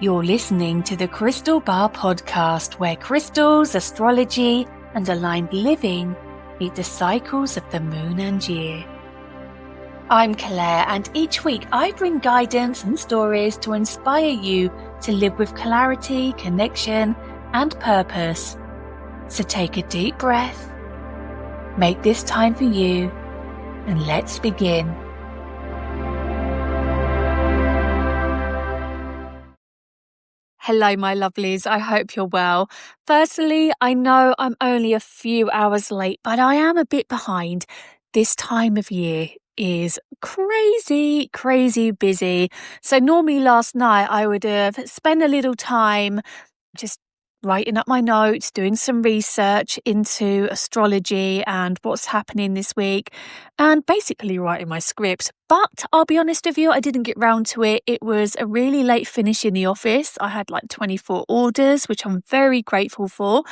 You're listening to the Crystal Bar podcast, where crystals, astrology, and aligned living meet the cycles of the moon and year. I'm Claire, and each week I bring guidance and stories to inspire you to live with clarity, connection, and purpose. So take a deep breath, make this time for you, and let's begin. Hello, my lovelies. I hope you're well. Firstly, I know I'm only a few hours late, but I am a bit behind. This time of year is crazy busy. So normally last night I would have spent a little time just writing up my notes, doing some research into astrology and what's happening this week, and basically writing my script. But I'll be honest with you, I didn't get round to it. It was a really late finish in the office. I had like 24 orders, which I'm very grateful for.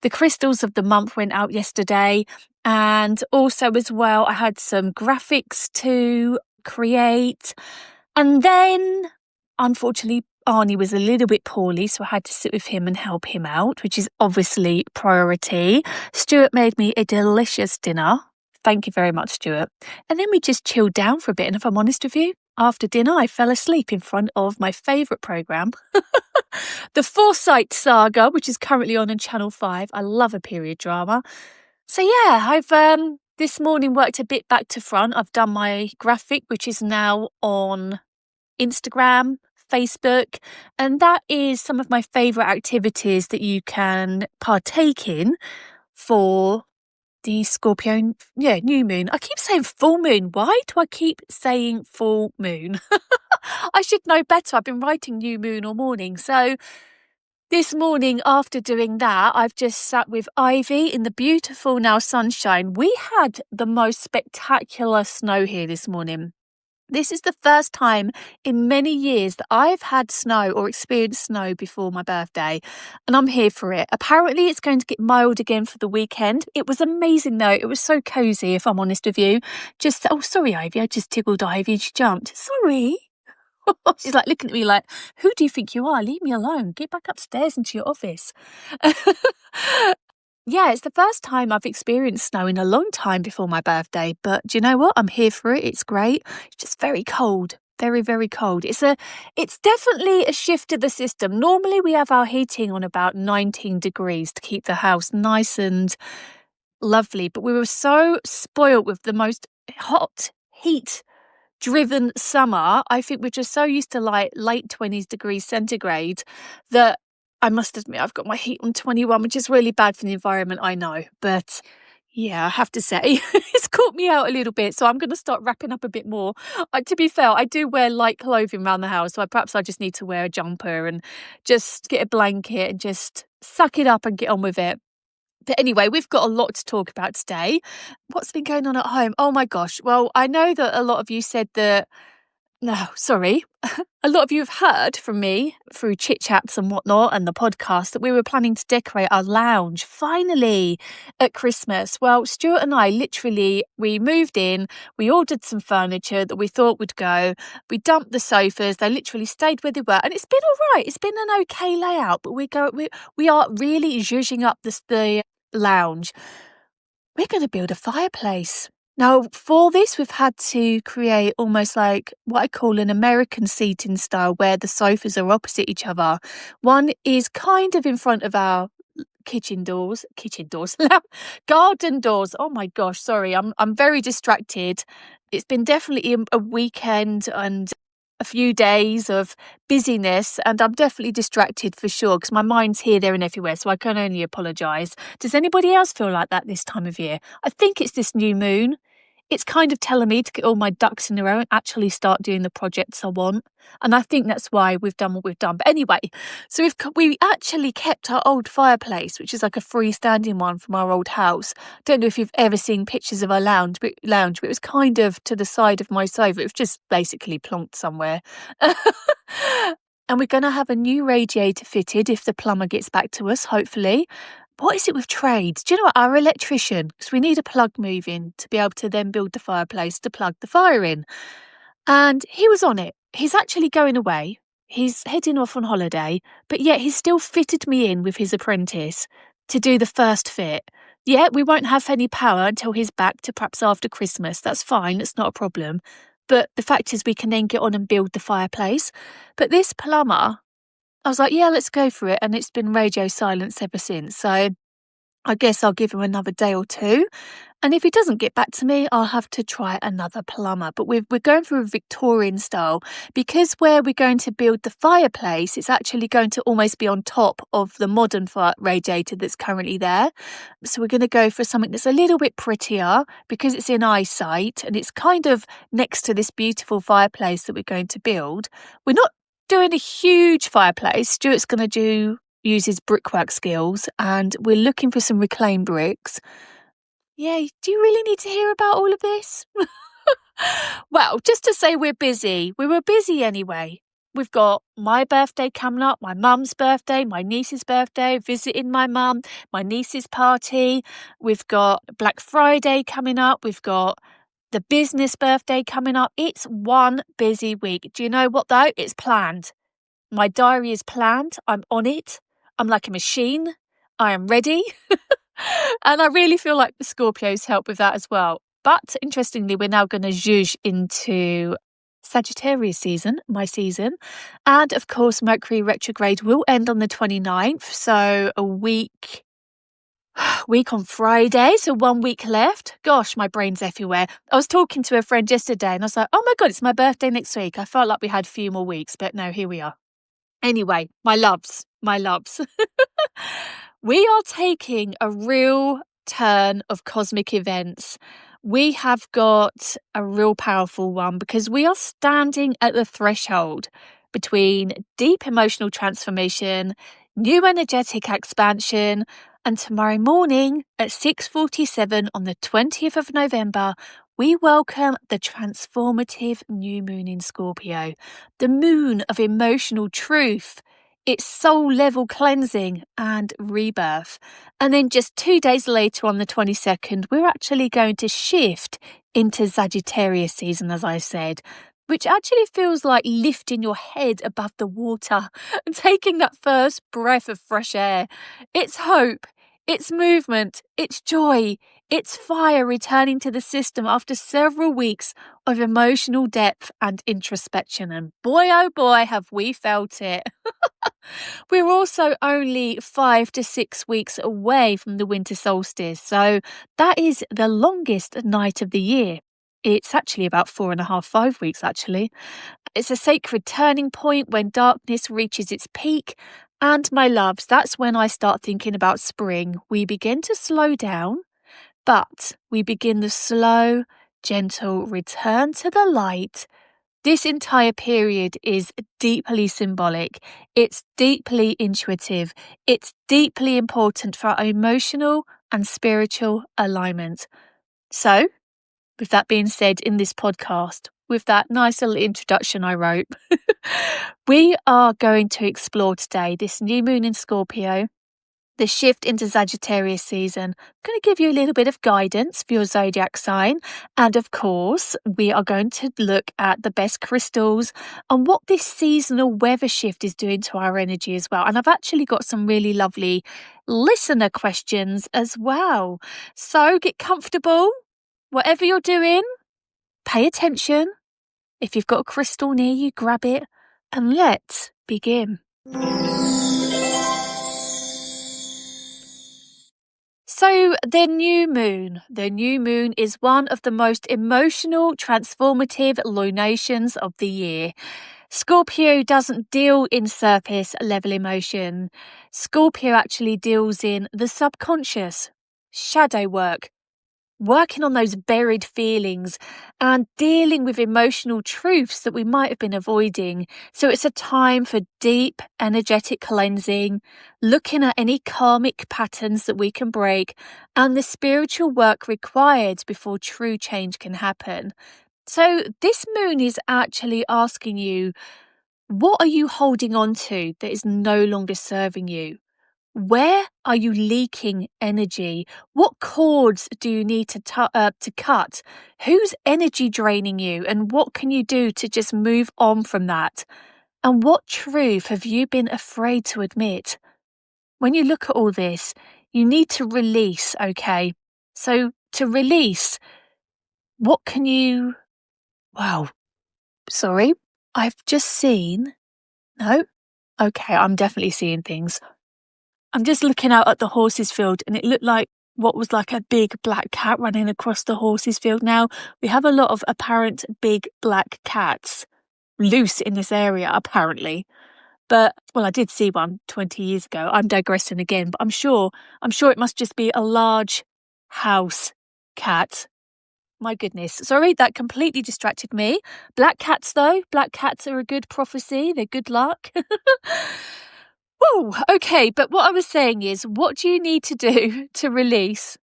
The crystals of the month went out yesterday, and also as well, I had some graphics to create. And then, unfortunately, Arnie was a little bit poorly, so I had to sit with him and help him out, which is obviously priority. Stuart made me a delicious dinner. Thank you very much, Stuart. And then we just chilled down for a bit. And if I'm honest with you, after dinner, I fell asleep in front of my favourite programme, The Foresight Saga, which is currently on Channel 5. I love a period drama. So yeah, I've this morning worked a bit back to front. I've done my graphic, which is now on Instagram, Facebook, and that is some of my favourite activities that you can partake in for the Scorpio, new moon. I keep saying full moon. Why do I keep saying full moon? I should know better. I've been writing new moon all morning. So this morning, after doing that, I've just sat with Ivy in the beautiful now sunshine. We had the most spectacular snow here this morning. This is the first time in many years that I've had snow or experienced snow before my birthday, and I'm here for it. Apparently it's going to get mild again for the weekend. It was amazing though. It was so cosy, if I'm honest with you. Sorry, Ivy, I just tickled Ivy and she jumped. Sorry. She's like looking at me like, who do you think you are? Leave me alone. Get back upstairs into your office. Yeah, it's the first time I've experienced snow in a long time before my birthday, but do you know what? I'm here for it. It's great. It's just very cold. Very cold. It's definitely a shift to the system. Normally we have our heating on about 19 degrees to keep the house nice and lovely, but we were so spoilt with the most hot, heat-driven summer. I think we're just so used to like late 20s degrees centigrade that I must admit, I've got my heat on 21, which is really bad for the environment, I know. But yeah, I have to say, it's caught me out a little bit. So I'm going to start wrapping up a bit more. To be fair, I do wear light clothing around the house. So perhaps I just need to wear a jumper and just get a blanket and just suck it up and get on with it. But anyway, we've got a lot to talk about today. What's been going on at home? Oh my gosh. Well, I know that a lot of you said that. No, sorry. A lot of you have heard from me through chit chats and whatnot and the podcast that we were planning to decorate our lounge finally at Christmas. Well, Stuart and I we moved in, we ordered some furniture that we thought would go, we dumped the sofas, they literally stayed where they were, and it's been all right. It's been an okay layout, but we are really zhuzhing up the lounge. We're going to build a fireplace. Now, for this, we've had to create almost like what I call an American seating style, where the sofas are opposite each other. One is kind of in front of our kitchen doors, garden doors. Oh my gosh, sorry, I'm very distracted. It's been definitely a weekend and a few days of busyness, and I'm definitely distracted for sure because my mind's here, there and everywhere, so I can only apologise. Does anybody else feel like that this time of year? I think it's this new moon. It's kind of telling me to get all my ducks in a row and actually start doing the projects I want. And I think that's why we've done what we've done. But anyway, so we actually kept our old fireplace, which is like a freestanding one from our old house. Don't know if you've ever seen pictures of our lounge, but it was kind of to the side of my sofa. It was just basically plonked somewhere. And we're going to have a new radiator fitted if the plumber gets back to us, hopefully. What is it with trades? Do you know what? Our electrician, because we need a plug moving to be able to then build the fireplace to plug the fire in. And he was on it. He's actually going away. He's heading off on holiday, but yet he's still fitted me in with his apprentice to do the first fit. Yeah, we won't have any power until he's back to perhaps after Christmas. That's fine, it's not a problem. But the fact is we can then get on and build the fireplace. But this plumber, I was like, yeah, let's go for it. And it's been radio silence ever since. So I guess I'll give him another day or two. And if he doesn't get back to me, I'll have to try another plumber. But we're going for a Victorian style because where we're going to build the fireplace, it's actually going to almost be on top of the modern radiator that's currently there. So we're going to go for something that's a little bit prettier because it's in eyesight and it's kind of next to this beautiful fireplace that we're going to build. We're not doing a huge fireplace. Stuart's going to use his brickwork skills and we're looking for some reclaimed bricks. Yeah, do you really need to hear about all of this? Well, just to say we're busy. We were busy anyway. We've got my birthday coming up, my mum's birthday, my niece's birthday, visiting my mum, my niece's party. We've got Black Friday coming up. We've got the business birthday coming up. It's one busy week. Do you know what though? It's planned. My diary is planned. I'm on it. I'm like a machine. I am ready. And I really feel like the Scorpios help with that as well. But interestingly, we're now going to zhuzh into Sagittarius season, my season. And of course, Mercury retrograde will end on the 29th. So a week on Friday. So 1 week left. Gosh, my brain's everywhere. I was talking to a friend yesterday and I was like, oh my God, it's my birthday next week. I felt like we had a few more weeks, but no, here we are. Anyway, my loves. We are taking a real turn of cosmic events. We have got a real powerful one because we are standing at the threshold between deep emotional transformation, new energetic expansion, and tomorrow morning at 6:47 on the 20th of November, we welcome the transformative new moon in Scorpio, the moon of emotional truth. It's soul level cleansing and rebirth. And then just 2 days later on the 22nd, we're actually going to shift into Sagittarius season, as I said, which actually feels like lifting your head above the water and taking that first breath of fresh air. It's hope, it's movement, it's joy, it's fire returning to the system after several weeks of emotional depth and introspection. And boy, oh boy, have we felt it. We're also only 5 to 6 weeks away from the winter solstice, so that is the longest night of the year. It's actually about 4.5, 5 weeks actually. It's a sacred turning point when darkness reaches its peak, and my loves, that's when I start thinking about spring. We begin to slow down, but we begin the slow, gentle return to the light. This entire period is deeply symbolic. It's deeply intuitive. It's deeply important for our emotional and spiritual alignment. So, with that being said in this podcast, with that nice little introduction I wrote, we are going to explore today this new moon in Scorpio, the shift into Sagittarius season. I'm going to give you a little bit of guidance for your zodiac sign. And of course, we are going to look at the best crystals and what this seasonal weather shift is doing to our energy as well. And I've actually got some really lovely listener questions as well. So get comfortable. Whatever you're doing, pay attention. If you've got a crystal near you, grab it and let's begin. So the new moon is one of the most emotional, transformative lunations of the year. Scorpio doesn't deal in surface level emotion. Scorpio actually deals in the subconscious, shadow work, working on those buried feelings and dealing with emotional truths that we might have been avoiding. So it's a time for deep energetic cleansing, looking at any karmic patterns that we can break, and the spiritual work required before true change can happen. So this moon is actually asking you, what are you holding on to that is no longer serving you? Where are you leaking energy? What cords do you need to cut? Who's energy draining you? And what can you do to just move on from that? And what truth have you been afraid to admit? When you look at all this, you need to release, okay? So to release, what can you... Wow, sorry, I've just seen... No? Okay, I'm definitely seeing things. I'm just looking out at the horses field and it looked like what was like a big black cat running across the horses field. Now, we have a lot of apparent big black cats loose in this area, apparently. But, well, I did see one 20 years ago. I'm digressing again, but I'm sure it must just be a large house cat. My goodness. Sorry, that completely distracted me. Black cats, though. Black cats are a good prophecy. They're good luck. Whoa, okay. But what I was saying is, what do you need to do to release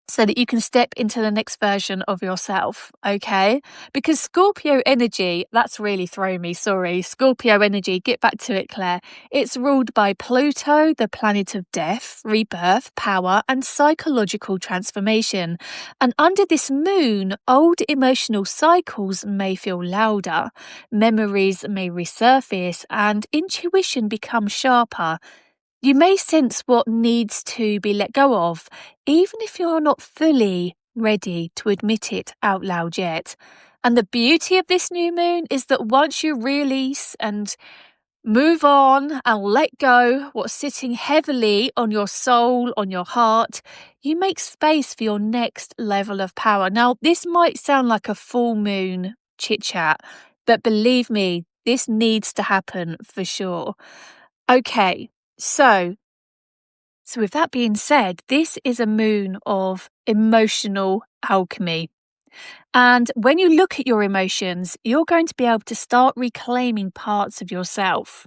so that you can step into the next version of yourself, okay? Because Scorpio energy, that's really thrown me, sorry. Scorpio energy, get back to it, Claire. It's ruled by Pluto, the planet of death, rebirth, power, and psychological transformation. And under this moon, old emotional cycles may feel louder, memories may resurface, and intuition become sharper. You may sense what needs to be let go of, even if you're not fully ready to admit it out loud yet. And the beauty of this new moon is that once you release and move on and let go what's sitting heavily on your soul, on your heart, you make space for your next level of power. Now, this might sound like a full moon chit chat, but believe me, this needs to happen for sure. Okay. So with that being said, this is a moon of emotional alchemy. And when you look at your emotions, you're going to be able to start reclaiming parts of yourself.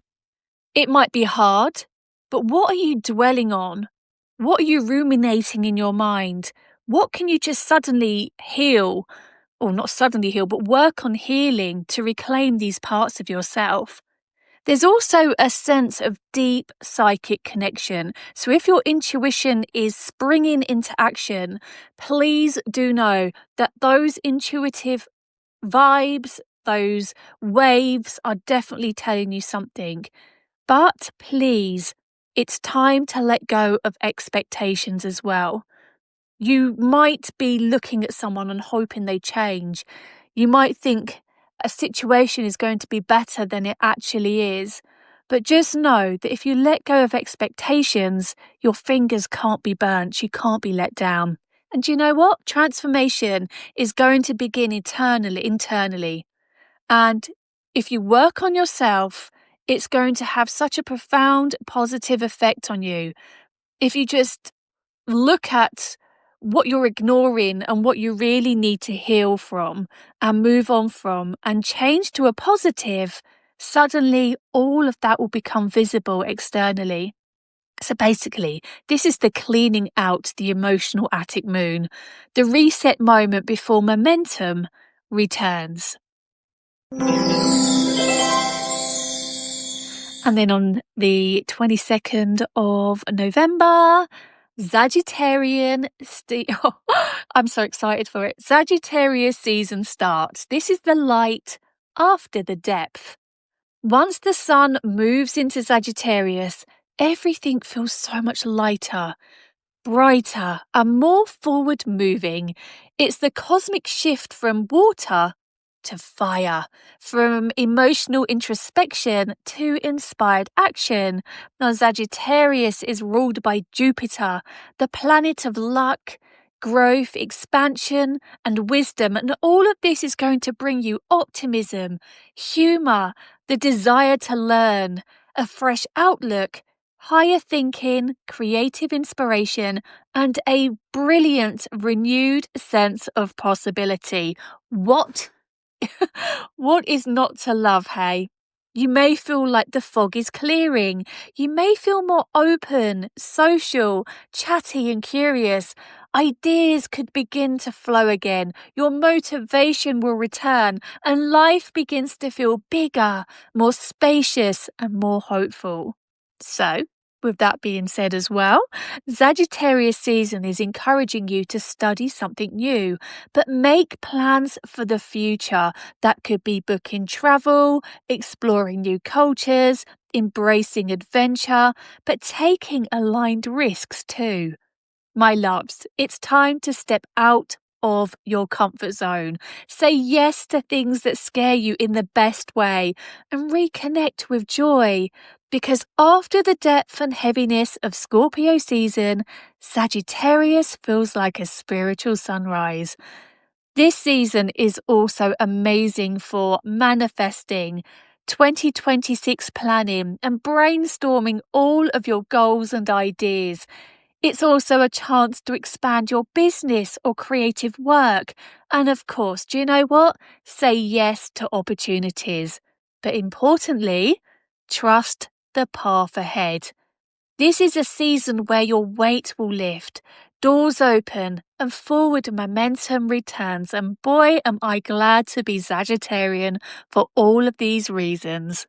It might be hard, but what are you dwelling on? What are you ruminating in your mind? What can you just suddenly heal, or not suddenly heal, but work on healing to reclaim these parts of yourself? There's also a sense of deep psychic connection. So if your intuition is springing into action, please do know that those intuitive vibes, those waves are definitely telling you something. But please, it's time to let go of expectations as well. You might be looking at someone and hoping they change. You might think a situation is going to be better than it actually is. But just know that if you let go of expectations, your fingers can't be burnt, you can't be let down. And you know what? Transformation is going to begin internally. And if you work on yourself, it's going to have such a profound positive effect on you. If you just look at what you're ignoring and what you really need to heal from and move on from and change to a positive, suddenly all of that will become visible externally. So basically, this is the cleaning out the emotional attic moon, the reset moment before momentum returns. And then on the 22nd of November, I'm so excited for it. Sagittarius season starts. This is the light after the depth. Once the sun moves into Sagittarius, everything feels so much lighter, brighter, and more forward moving. It's the cosmic shift from water to fire, from emotional introspection to inspired action. Now, Sagittarius is ruled by Jupiter, the planet of luck, growth, expansion, and wisdom. And all of this is going to bring you optimism, humor, the desire to learn, a fresh outlook, higher thinking, creative inspiration, and a brilliant, renewed sense of possibility. What is not to love, hey? You may feel like the fog is clearing. You may feel more open, social, chatty, and curious. Ideas could begin to flow again. Your motivation will return, and life begins to feel bigger, more spacious, and more hopeful. So, With that being said as well, Sagittarius season is encouraging you to study something new, but make plans for the future. That could be booking travel, exploring new cultures, embracing adventure, but taking aligned risks too. My loves, it's time to step out of your comfort zone. Say yes to things that scare you in the best way and reconnect with joy. Because after the depth and heaviness of Scorpio season, Sagittarius feels like a spiritual sunrise. This season is also amazing for manifesting, 2026 planning, and brainstorming all of your goals and ideas. It's also a chance to expand your business or creative work. And of course, do you know what? Say yes to opportunities. But importantly, trust the path ahead. This is a season where your weight will lift, doors open, and forward momentum returns. And boy, am I glad to be Sagittarian for all of these reasons.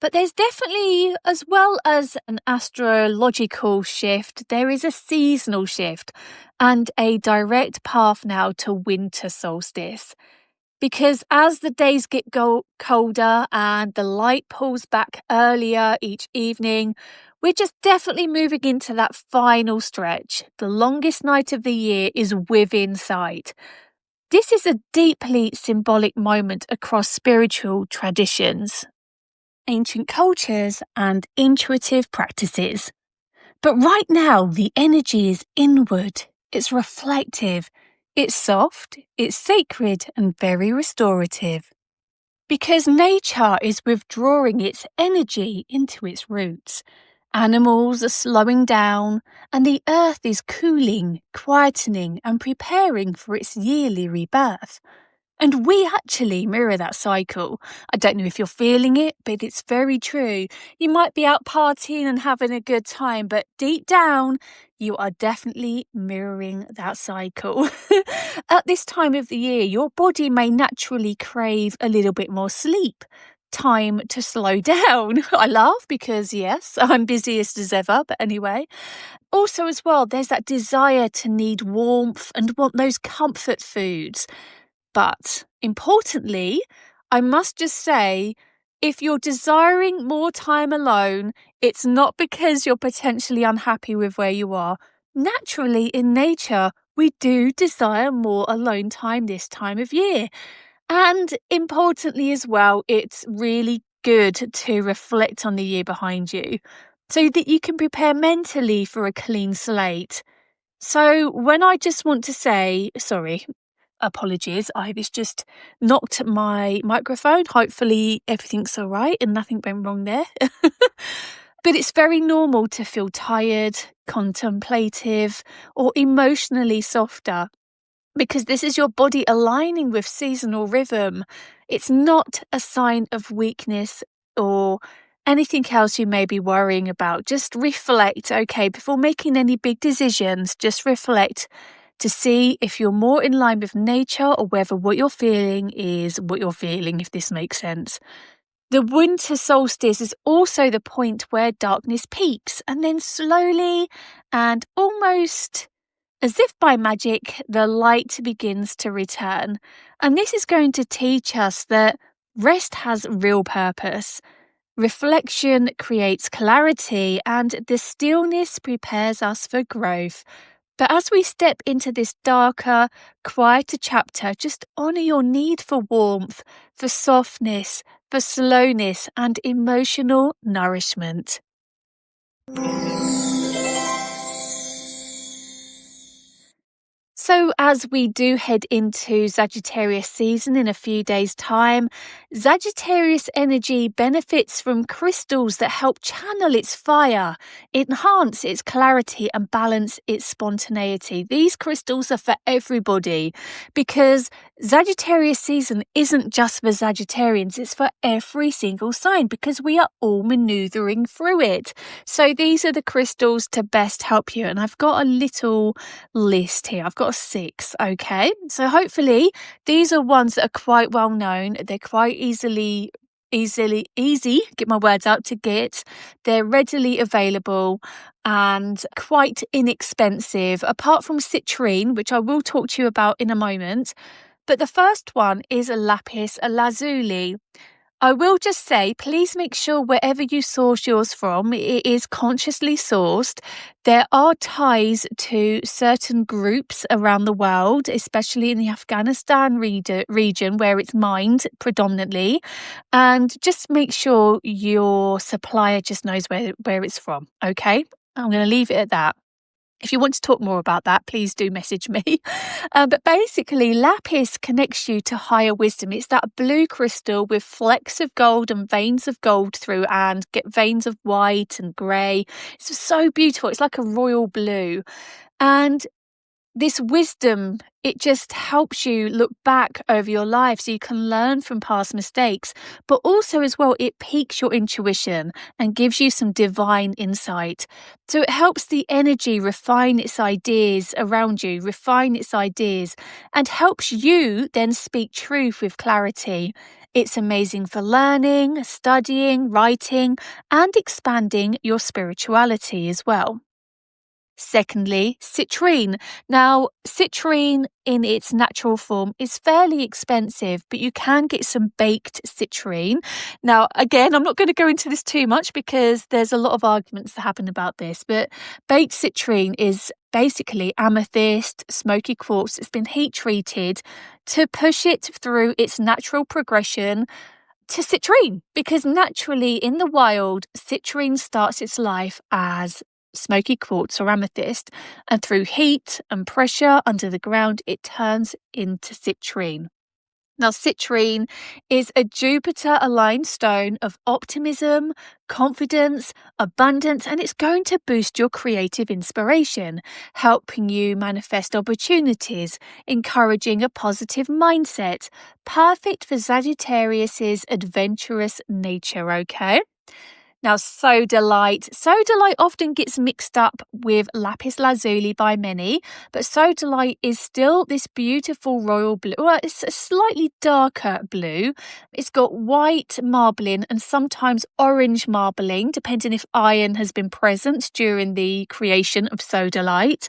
But there's definitely, as well as an astrological shift, there is a seasonal shift and a direct path now to winter solstice. Because as the days get colder and the light pulls back earlier each evening, we're just definitely moving into that final stretch. The longest night of the year is within sight. This is a deeply symbolic moment across spiritual traditions, ancient cultures, and intuitive practices. But right now, the energy is inward, it's reflective, it's soft, it's sacred, and very restorative. Because nature is withdrawing its energy into its roots. Animals are slowing down, and the earth is cooling, quietening, and preparing for its yearly rebirth. And we actually mirror that cycle. I don't know if you're feeling it, but it's very true. You might be out partying and having a good time, but deep down, you are definitely mirroring that cycle. At this time of the year, your body may naturally crave a little bit more sleep. Time to slow down. I laugh because, yes, I'm busiest as ever, but anyway. Also, as well, there's that desire to need warmth and want those comfort foods. But importantly, I must just say, if you're desiring more time alone, it's not because you're potentially unhappy with where you are. Naturally, in nature, we do desire more alone time this time of year. And importantly as well, it's really good to reflect on the year behind you so that you can prepare mentally for a clean slate. So when I just want to say, sorry, apologies, I've just knocked my microphone. Hopefully everything's all right and nothing went wrong there. But it's very normal to feel tired, contemplative, or emotionally softer because this is your body aligning with seasonal rhythm. It's not a sign of weakness or anything else you may be worrying about. Just reflect, okay, before making any big decisions, just reflect to see if you're more in line with nature or whether what you're feeling is what you're feeling, if this makes sense. The winter solstice is also the point where darkness peaks and then slowly and almost as if by magic, the light begins to return. And this is going to teach us that rest has real purpose. Reflection creates clarity and the stillness prepares us for growth. But as we step into this darker, quieter chapter, just honour your need for warmth, for softness, for slowness, and emotional nourishment. So as we do head into Sagittarius season in a few days' time, Sagittarius energy benefits from crystals that help channel its fire, enhance its clarity and balance its spontaneity. These crystals are for everybody because Sagittarius season isn't just for Sagittarians, it's for every single sign because we are all maneuvering through it. So these are the crystals to best help you. And I've got a little list here. I've got 6, okay? So hopefully these are ones that are quite well known. They're quite easily easy, get my words out, to get. They're readily available and quite inexpensive, apart from citrine, which I will talk to you about in a moment. But the first one is a lapis lazuli. I will just say, please make sure wherever you source yours from, it is consciously sourced. There are ties to certain groups around the world, especially in the Afghanistan region where it's mined predominantly. And just make sure your supplier just knows where it's from, okay? I'm going to leave it at that. If you want to talk more about that, please do message me. But basically, lapis connects you to higher wisdom. It's that blue crystal with flecks of gold and veins of gold through, and get veins of white and grey. It's so beautiful. It's like a royal blue. And this wisdom, it just helps you look back over your life so you can learn from past mistakes. But also as well, it piques your intuition and gives you some divine insight. So it helps the energy refine its ideas around you, and helps you then speak truth with clarity. It's amazing for learning, studying, writing, and expanding your spirituality as well. Secondly, citrine. Now, citrine in its natural form is fairly expensive, but you can get some baked citrine. Now, again, I'm not going to go into this too much because there's a lot of arguments that happen about this, but baked citrine is basically amethyst, smoky quartz. It's been heat treated to push it through its natural progression to citrine, because naturally in the wild, citrine starts its life as smoky quartz or amethyst, and through heat and pressure under the ground, it turns into citrine. Now, citrine is a Jupiter-aligned stone of optimism, confidence, abundance, and it's going to boost your creative inspiration, helping you manifest opportunities, encouraging a positive mindset. Perfect for Sagittarius's adventurous nature, okay? Now, sodalite. Sodalite often gets mixed up with lapis lazuli by many, but sodalite is still this beautiful royal blue. Well, it's a slightly darker blue. It's got white marbling and sometimes orange marbling, depending if iron has been present during the creation of sodalite.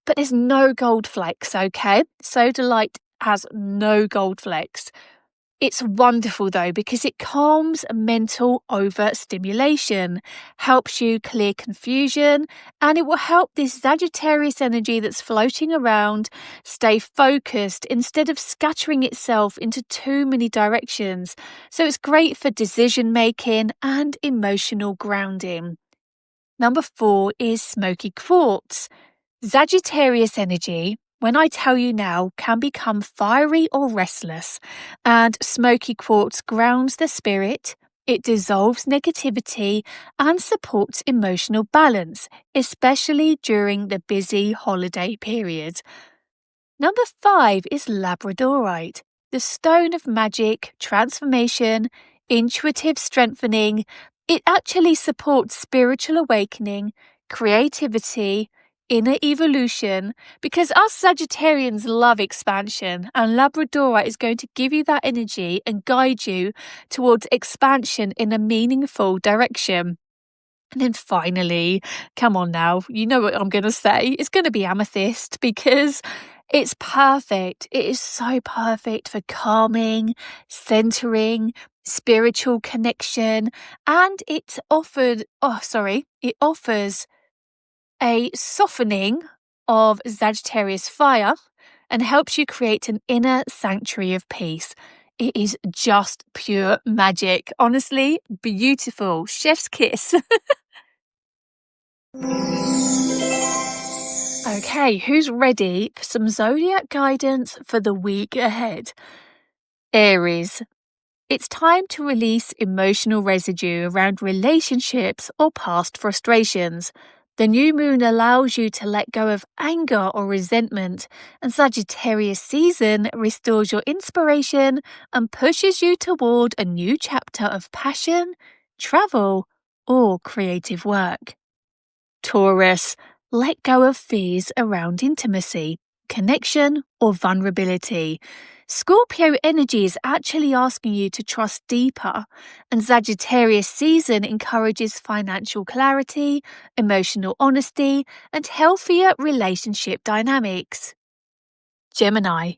But there's no gold flecks, okay? Sodalite has no gold flecks. It's wonderful though, because it calms mental overstimulation, helps you clear confusion, and it will help this Sagittarius energy that's floating around stay focused instead of scattering itself into too many directions. So it's great for decision making and emotional grounding. Number 4 is smoky quartz. Sagittarius energy, when I tell you now, can become fiery or restless, and smoky quartz grounds the spirit. It dissolves negativity and supports emotional balance, especially during the busy holiday period. Number 5 is labradorite, the stone of magic, transformation, intuitive strengthening. It actually supports spiritual awakening, creativity, inner evolution, because us Sagittarians love expansion, and labradorite is going to give you that energy and guide you towards expansion in a meaningful direction. And then finally, come on now, you know what I'm going to say. It's going to be amethyst, because it's perfect. It is so perfect for calming, centering, spiritual connection, and it offers a softening of Sagittarius fire and helps you create an inner sanctuary of peace. It is just pure magic. Honestly, beautiful. Chef's kiss. Okay, who's ready for some zodiac guidance for the week ahead? Aries. It's time to release emotional residue around relationships or past frustrations. The new moon allows you to let go of anger or resentment, and Sagittarius season restores your inspiration and pushes you toward a new chapter of passion, travel, or creative work. Taurus, let go of fears around intimacy, connection, or vulnerability. Scorpio energy is actually asking you to trust deeper, and Sagittarius season encourages financial clarity, emotional honesty, and healthier relationship dynamics. Gemini,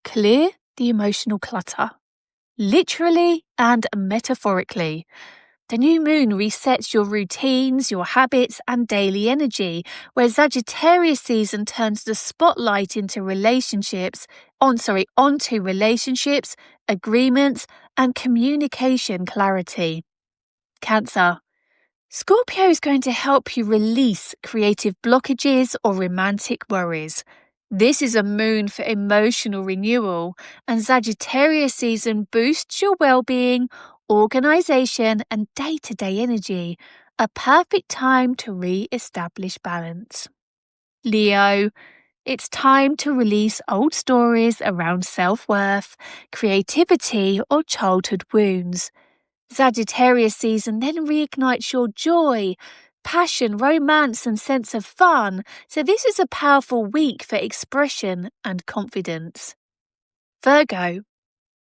clear the emotional clutter, literally and metaphorically. The new moon resets your routines, your habits, and daily energy, where Sagittarius season turns the spotlight onto relationships, agreements, and communication clarity. Cancer. Scorpio is going to help you release creative blockages or romantic worries. This is a moon for emotional renewal, and Sagittarius season boosts your well-being, organization, and day-to-day energy. A perfect time to re-establish balance. Leo, it's time to release old stories around self-worth, creativity, or childhood wounds. Sagittarius season then reignites your joy, passion, romance, and sense of fun, so this is a powerful week for expression and confidence. Virgo,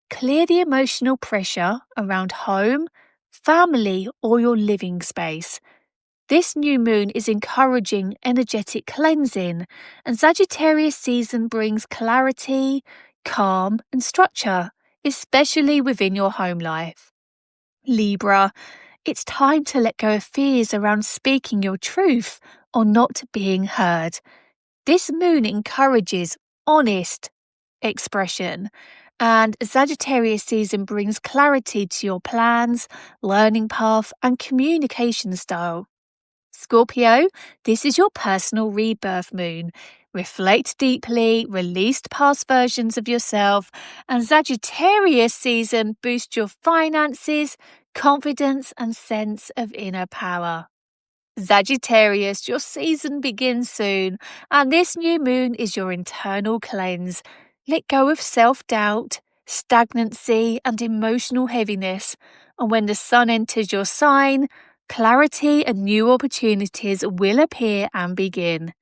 clear the emotional pressure around home, family, or your living space. This new moon is encouraging energetic cleansing, and Sagittarius season brings clarity, calm, and structure, especially within your home life. Libra, it's time to let go of fears around speaking your truth or not being heard. This moon encourages honest expression, and Sagittarius season brings clarity to your plans, learning path, and communication style. Scorpio, this is your personal rebirth moon. Reflect deeply, release past versions of yourself, and Sagittarius season boosts your finances, confidence, and sense of inner power. Sagittarius, your season begins soon, and this new moon is your internal cleanse. Let go of self-doubt, stagnancy, and emotional heaviness, and when the sun enters your sign, clarity and new opportunities will appear and begin.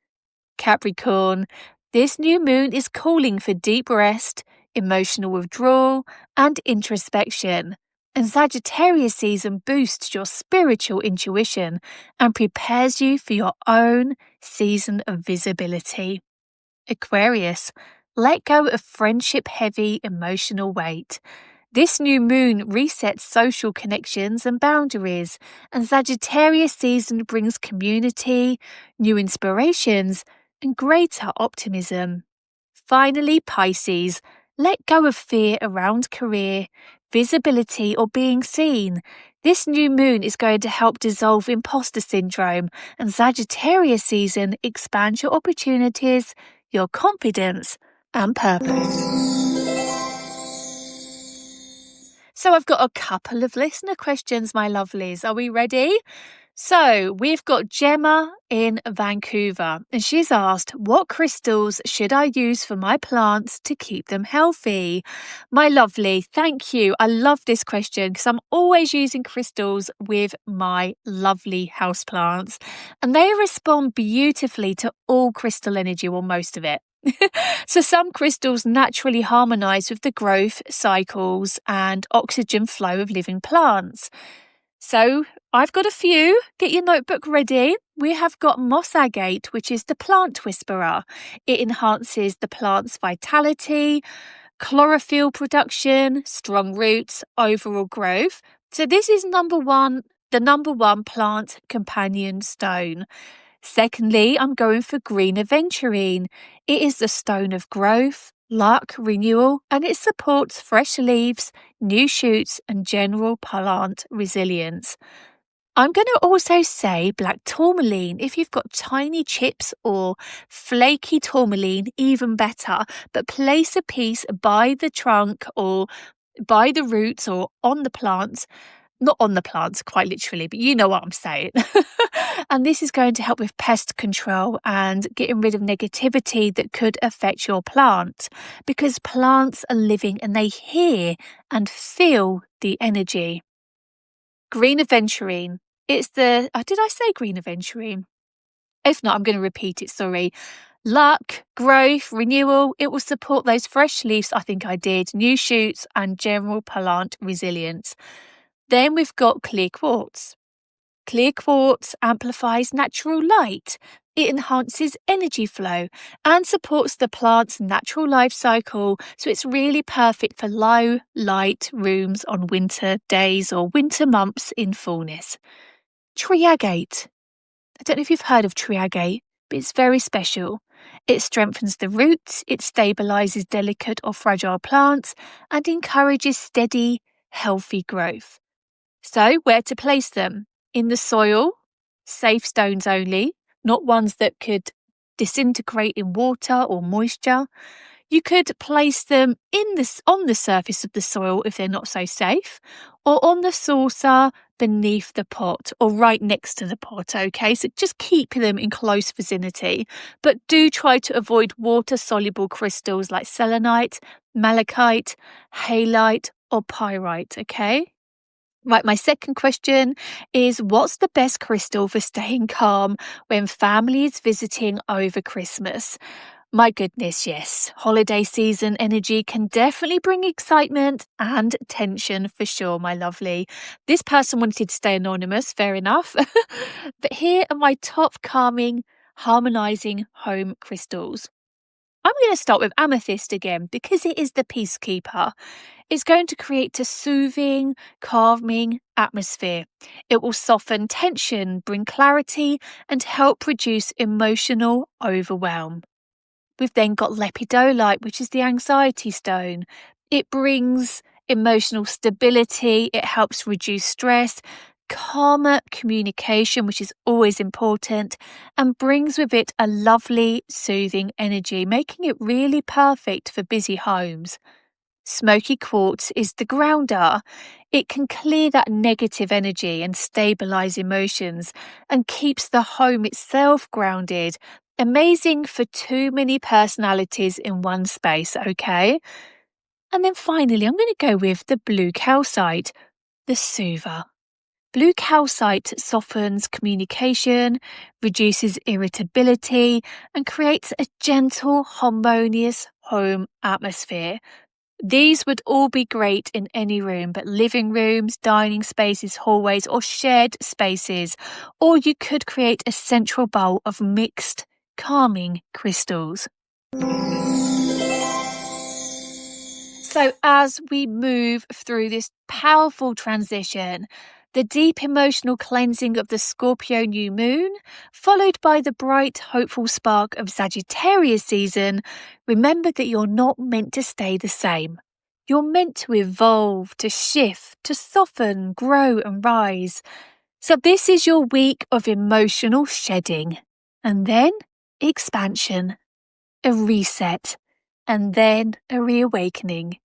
Capricorn, this new moon is calling for deep rest, emotional withdrawal, and introspection. And Sagittarius season boosts your spiritual intuition and prepares you for your own season of visibility. Aquarius, let go of friendship-heavy emotional weight. This new moon resets social connections and boundaries, and Sagittarius season brings community, new inspirations, and greater optimism. Finally, Pisces, let go of fear around career, visibility, or being seen. This new moon is going to help dissolve imposter syndrome, and Sagittarius season expands your opportunities, your confidence, and purpose. So I've got a couple of listener questions, my lovelies. Are we ready? So we've got Gemma in Vancouver, and she's asked, what crystals should I use for my plants to keep them healthy? My lovely, thank you. I love this question because I'm always using crystals with my lovely houseplants, and they respond beautifully to all crystal energy, or most of it. So some crystals naturally harmonise with the growth cycles and oxygen flow of living plants. So I've got a few. Get your notebook ready. We have got moss agate, which is the plant whisperer. It enhances the plant's vitality, chlorophyll production, strong roots, overall growth. So this is the number one plant companion stone. Secondly, I'm going for green aventurine. It is the stone of growth, luck, renewal, and it supports fresh leaves, new shoots, and general plant resilience. I'm going to also say black tourmaline. If you've got tiny chips or flaky tourmaline, even better, but place a piece by the trunk or by the roots or on the plants. Not on the plants, quite literally, but you know what I'm saying. And this is going to help with pest control and getting rid of negativity that could affect your plant, because plants are living and they hear and feel the energy. Green aventurine. It's did I say green aventurine? If not, I'm going to repeat it, sorry. Luck, growth, renewal, it will support those fresh leaves, I think I did, new shoots, and general plant resilience. Then we've got clear quartz. Clear quartz amplifies natural light. It enhances energy flow and supports the plant's natural life cycle, so it's really perfect for low light rooms on winter days or winter months in fullness. Triagate. I don't know if you've heard of triagate, but it's very special. It strengthens the roots, it stabilizes delicate or fragile plants, and encourages steady, healthy growth. So, where to place them? In the soil, safe stones only, not ones that could disintegrate in water or moisture. You could place them on the surface of the soil if they're not so safe, or on the saucer beneath the pot or right next to the pot, okay? So just keep them in close vicinity, but do try to avoid water-soluble crystals like selenite, malachite, halite, or pyrite, okay? Right, my second question is, what's the best crystal for staying calm when family is visiting over Christmas? My goodness, yes. Holiday season energy can definitely bring excitement and tension for sure, my lovely. This person wanted to stay anonymous, fair enough. But here are my top calming, harmonizing home crystals. I'm going to start with amethyst again because it is the peacekeeper. It's going to create a soothing, calming atmosphere. It will soften tension, bring clarity, and help reduce emotional overwhelm. We've then got lepidolite, which is the anxiety stone. It brings emotional stability, it helps reduce stress, calmer communication, which is always important, and brings with it a lovely, soothing energy, making it really perfect for busy homes. Smoky quartz is the grounder. It can clear that negative energy and stabilize emotions and keeps the home itself grounded. Amazing for too many personalities in one space, okay? And then finally, I'm going to go with the blue calcite, the soother. Blue calcite softens communication, reduces irritability, and creates a gentle, harmonious home atmosphere. These would all be great in any room, but living rooms, dining spaces, hallways, or shared spaces. Or you could create a central bowl of mixed, calming crystals. So as we move through this powerful transition, the deep emotional cleansing of the Scorpio new moon, followed by the bright, hopeful spark of Sagittarius season, remember that you're not meant to stay the same. You're meant to evolve, to shift, to soften, grow and rise. So this is your week of emotional shedding, and then expansion, a reset, and then a reawakening.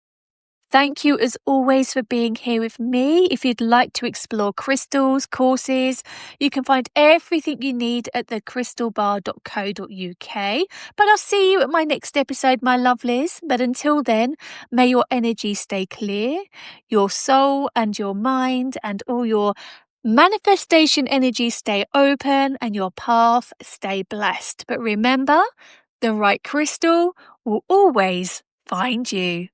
Thank you as always for being here with me. If you'd like to explore crystals, courses, you can find everything you need at thecrystalbar.co.uk. But I'll see you at my next episode, my lovelies. But until then, may your energy stay clear, your soul and your mind and all your manifestation energy stay open, and your path stay blessed. But remember, the right crystal will always find you.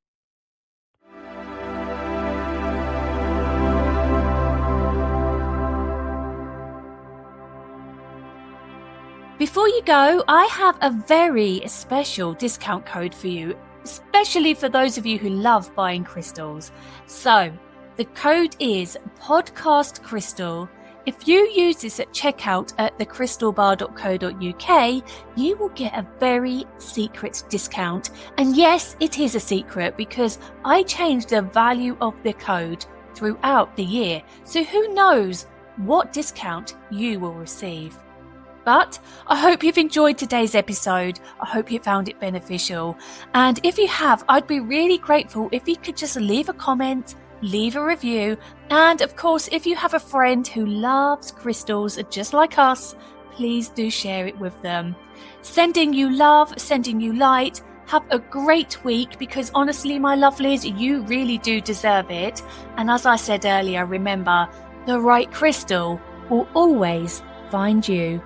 Before you go, I have a very special discount code for you, especially for those of you who love buying crystals. So, the code is podcastcrystal. If you use this at checkout at thecrystalbar.co.uk, you will get a very secret discount. And yes, it is a secret because I changed the value of the code throughout the year. So who knows what discount you will receive. But I hope you've enjoyed today's episode. I hope you found it beneficial. And if you have, I'd be really grateful if you could just leave a comment, leave a review. And of course, if you have a friend who loves crystals just like us, please do share it with them. Sending you love, sending you light. Have a great week because honestly, my lovelies, you really do deserve it. And as I said earlier, remember, the right crystal will always find you.